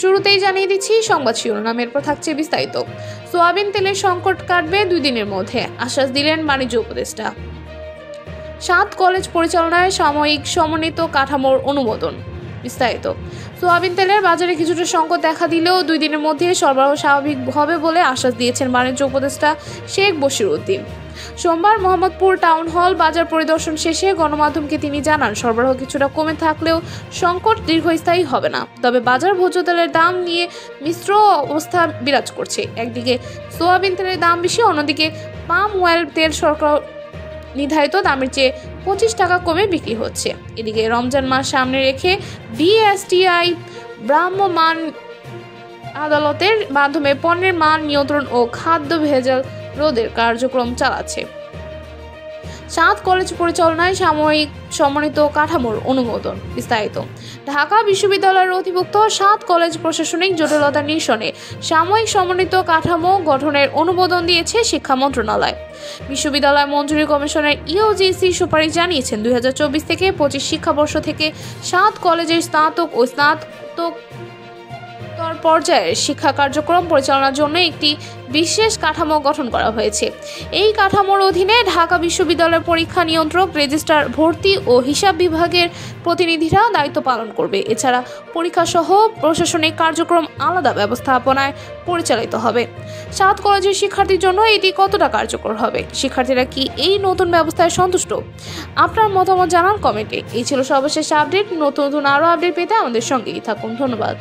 শুরুতেই জানিয়ে দিচ্ছি সংবাদ শিরোনাম, এরপর থাকছে বিস্তারিত। সোয়াবিন তেলের সংকট কাটবে 2 দিনের মধ্যে, আশ্বাস দিলেন বাণিজ্য উপদেষ্টা। 7 কলেজ পরিচালনায় সাময়িক সমন্বিত কাঠামোর অনুমোদন। বিস্তারিত। সোয়াবিন তেলের বাজারে কিছুটা সংকট দেখা দিলেও 2 দিনের মধ্যে সরবরাহ স্বাভাবিক হবে বলে আশ্বাস দিয়েছেন বাণিজ্য উপদেষ্টা শেখ বশিরউদ্দিন। সোমবার মোহাম্মদপুর টাউন হল বাজার পরিদর্শন শেষে গণমাধ্যমকে তিনি জানান, সরবরাহ কিছুটা কমে থাকলেও সংকট দীর্ঘস্থায়ী হবে না। তবে বাজার ভোজ্য তেলের দাম নিয়ে মিশ্র অবস্থা বিরাজ করছে। একদিকে সোয়াবিন তেলের দাম বেশি, অন্যদিকে পাম অয়েল তেল সরকার নির্ধারিত দামের চেয়ে 25 টাকা কমে বিক্রি হচ্ছে। এদিকে রমজান মাস সামনে রেখে বিএসটিআই ভ্রাম্যমাণ আদালতের মাধ্যমে পণ্যের মান নিয়ন্ত্রণ ও খাদ্য ভেজাল রোধের কার্যক্রম চালাচ্ছে। 7 কলেজ পরিচালনায় সাময়িক সমন্বিত কাঠামোর অনুমোদন। বিস্তারিত। ঢাকা বিশ্ববিদ্যালয়ের অধিভুক্ত 7 কলেজ প্রশাসনিক জটিলতা নিরসনে সাময়িক সমন্বিত কাঠামো গঠনের অনুমোদন দিয়েছে শিক্ষা মন্ত্রণালয়। বিশ্ববিদ্যালয় মঞ্জুরি কমিশনের ইউজিসি সুপারিশ জানিয়েছেন, 2024 থেকে 25 শিক্ষাবর্ষ থেকে 7 কলেজের স্নাতক ও স্নাতক পর্যায়ের শিক্ষা কার্যক্রম পরিচালনার জন্য একটি বিশেষ কাঠামো গঠন করা হয়েছে। এই কাঠামোর অধীনে ঢাকা বিশ্ববিদ্যালয়ের পরীক্ষা নিয়ন্ত্রক, রেজিস্ট্রার, ভর্তি ও হিসাব বিভাগের প্রতিনিধিরা দায়িত্ব পালন করবে। এছাড়া পরীক্ষা সহ প্রশাসনিক কার্যক্রম আলাদা ব্যবস্থাপনায় পরিচালিত হবে। 7 কলেজের শিক্ষার্থীর জন্য এটি কতটা কার্যকর হবে? শিক্ষার্থীরা কি এই নতুন ব্যবস্থায় সন্তুষ্ট? আপনার মতামত জানান কমেন্টে। এই ছিল সর্বশেষ আপডেট। নতুন আরও আপডেট পেতে আমাদের সঙ্গেই থাকুন। ধন্যবাদ।